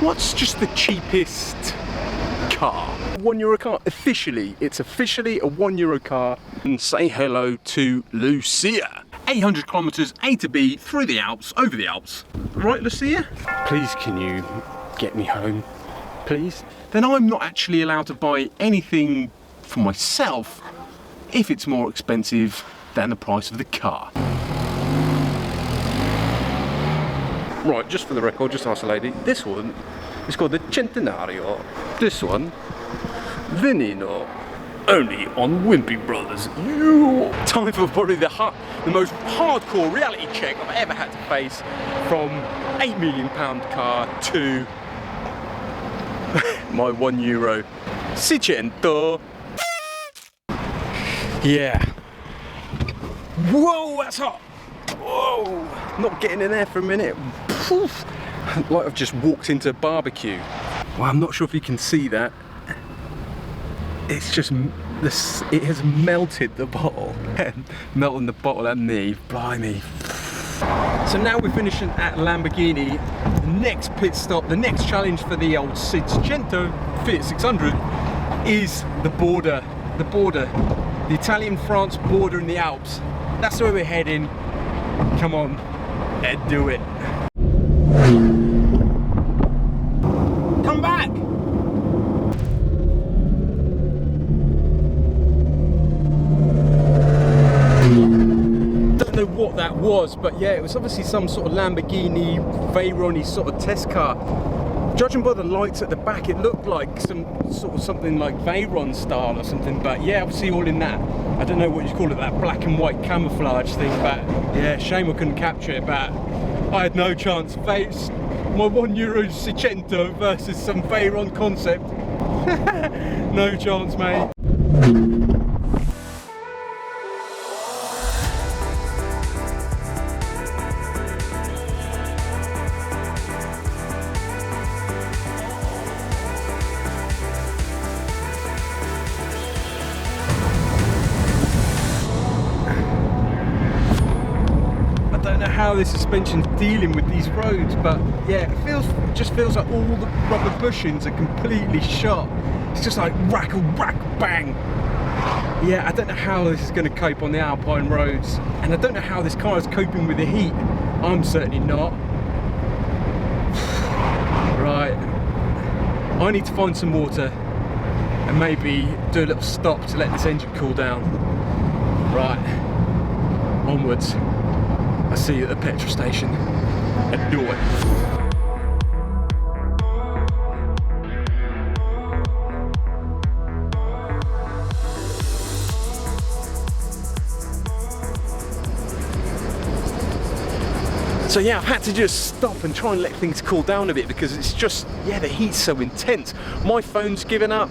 What's just the cheapest car? €1 car. Officially, it's officially a €1 car. And say hello to Lucia. 800 kilometers A to B through the Alps, over the Alps. Right, Lucia? Please, can you get me home? Please? Then I'm not actually allowed to buy anything for myself if it's more expensive than the price of the car. Right, just for the record, just ask the lady. This one is called the Centenario. This one, Veneno. Only on Wimpy Brothers. Time for probably the most hardcore reality check I've ever had to face, from £8 million car to my €1 600. Yeah. Whoa, that's hot. Whoa. Not getting in there for a minute. Poof. Like I've just walked into a barbecue. Well, I'm not sure if you can see that. It's just this. It has melted the bottle, melting the bottle and me. Blimey. So now we're finishing at Lamborghini. The next pit stop, the next challenge for the old 600 Fiat 600 is the border. The Italian-France border in the Alps. That's where we're heading. Come on, and do it. Come back! Don't know what that was, but yeah, it was obviously some sort of Lamborghini Veyron-y sort of test car. Judging by the lights at the back, it looked like something like Veyron style or something, but yeah, obviously all in that, I don't know what you call it, that black and white camouflage thing, but yeah, shame I couldn't capture it, but I had no chance. Face my €1 600 versus some Veyron concept. No chance, mate. How the suspension's dealing with these roads, but yeah, it just feels like all the rubber bushings are completely shot. It's just like rackle, rack, bang. Yeah, I don't know how this is going to cope on the Alpine roads, and I don't know how this car is coping with the heat. I'm certainly not. Right, I need to find some water and maybe do a little stop to let this engine cool down. Right, onwards. I'll see you at the petrol station. Enjoy. So yeah, I've had to just stop and try and let things cool down a bit, because it's just, yeah, the heat's so intense. My phone's given up.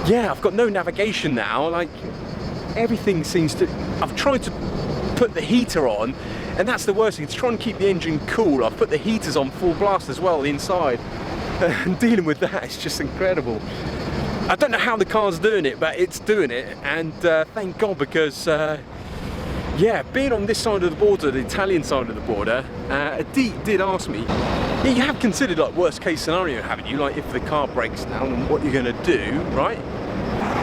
Yeah, I've got no navigation now. Like, everything seems to, I've tried to put the heater on, and that's the worst thing, to try and keep the engine cool. I've put the heaters on full blast as well inside, and dealing with that is just incredible. I don't know how the car's doing it, but it's doing it, and thank God, because yeah, being on this side of the border, the Italian side of the border, Adit did ask me, yeah, you have considered like worst case scenario, haven't you, like if the car breaks down and what you're going to do, right?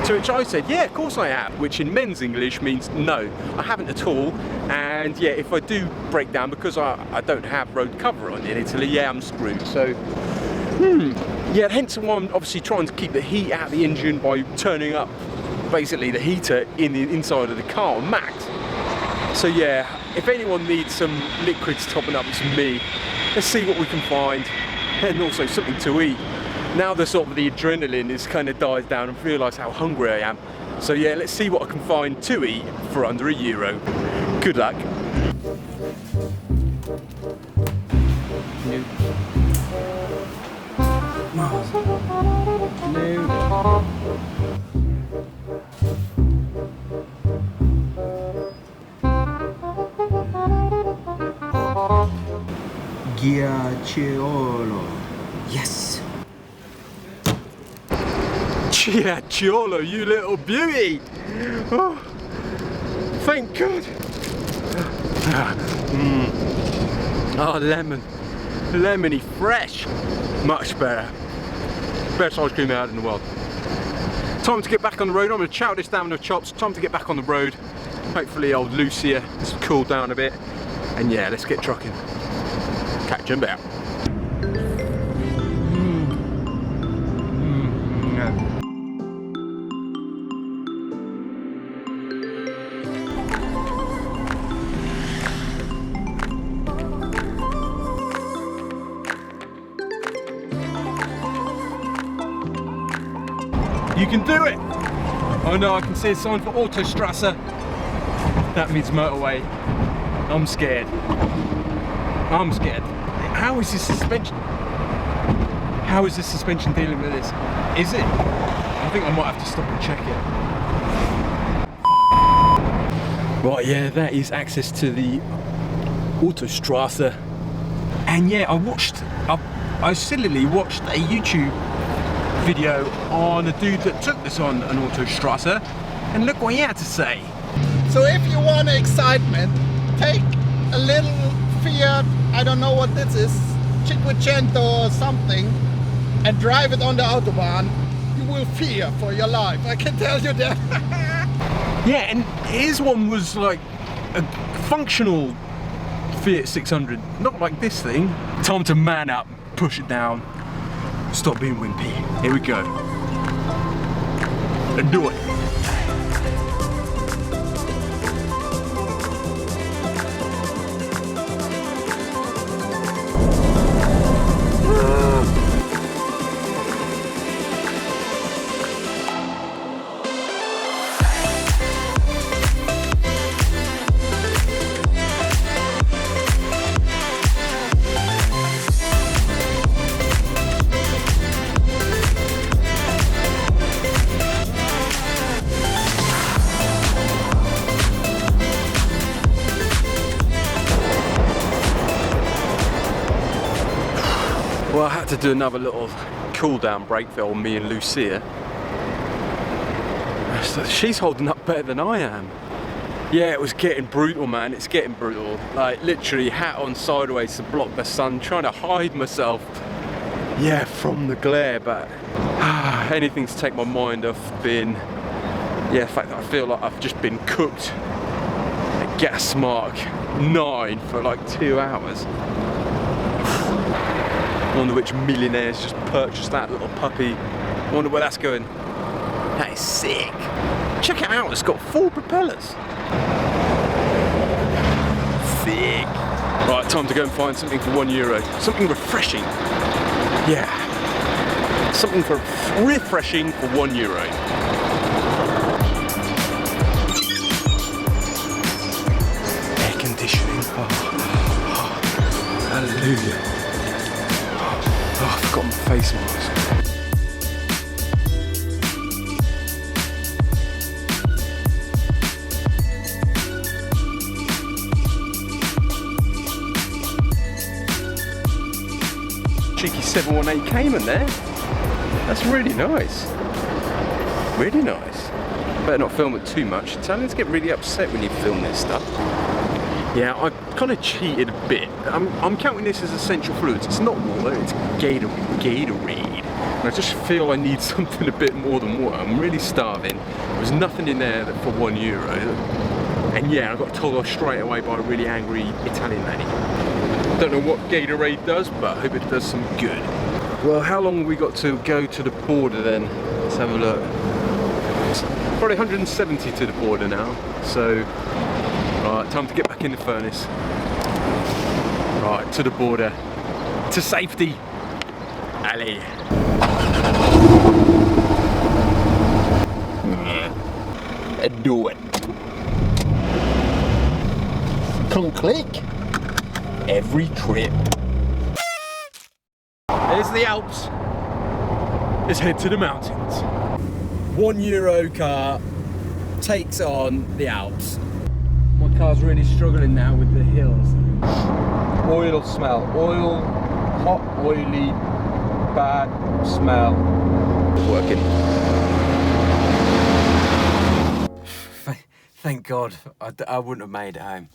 To which I said, yeah, of course I have, which in men's English means no, I haven't at all. And yeah, if I do break down, because I don't have road cover on in Italy, yeah, I'm screwed. So, yeah, hence why I'm obviously trying to keep the heat out of the engine by turning up basically the heater in the inside of the car on max. So yeah, if anyone needs some liquids topping up, it's me. Let's see what we can find, and also something to eat. Now the sort of the adrenaline is kind of dies down and realise how hungry I am. So yeah, let's see what I can find to eat for under €1. Good luck. Ghiacciolo. Yes. Ghiacciolo, you little beauty! Oh, thank God! Oh, lemon. lemony fresh. Much better. Best ice cream out in the world. Time to get back on the road. I'm going to chow this down with chops. Time to get back on the road. Hopefully old Lucia has cooled down a bit. And yeah, let's get trucking. Catch you in a bit. You can do it! Oh no, I can see a sign for Autostrata. That means motorway. I'm scared. I'm scared. How is this suspension? How is this suspension dealing with this? Is it? I think I might have to stop and check it. Right, yeah, that is access to the Autostrata. And yeah, I sillily watched a YouTube video on a dude that took this on an Autostrata, and look what he had to say. So if you want excitement, take a little Fiat, I don't know what this is, Cinquecento or something, and drive it on the Autobahn. You will fear for your life, I can tell you that. Yeah, and his one was like a functional Fiat 600, not like this thing. Time to man up, push it down. Stop being wimpy. Here we go. And do it. Well, I had to do another little cool down break for me and Lucia. She's holding up better than I am. Yeah, it was getting brutal, man. It's getting brutal. Like literally hat on sideways to block the sun, trying to hide myself, yeah, from the glare, but anything to take my mind off being, yeah, the fact that I feel like I've just been cooked at gas mark 9 for like 2 hours. Wonder which millionaires just purchased that little puppy. Wonder where that's going. That is sick. Check it out, it's got 4 propellers. Sick. Right, time to go and find something for €1. Something refreshing. Yeah. Something for refreshing for €1. Air conditioning. Oh. Hallelujah. Oh, I forgot my face mask. Cheeky 718 Cayman there. That's really nice. Really nice. Better not film it too much. Italians get really upset when you film this stuff. Yeah, I kind of cheated a bit. I'm counting this as essential fluids. It's not water, it's Gatorade. And I just feel I need something a bit more than water. I'm really starving. There was nothing in there for €1. And yeah, I got told off straight away by a really angry Italian lady. Don't know what Gatorade does, but I hope it does some good. Well, how long have we got to go to the border then? Let's have a look. It's probably 170 to the border now. So, right, time to get back in the furnace. Right, to the border. To safety. Alley. And do it. Click. Every trip. There's the Alps. Let's head to the mountains. €1 car takes on the Alps. My car's really struggling now with the hills. Oil smell. Oil, hot, oily, bad smell. Working. Thank God, I wouldn't have made it home.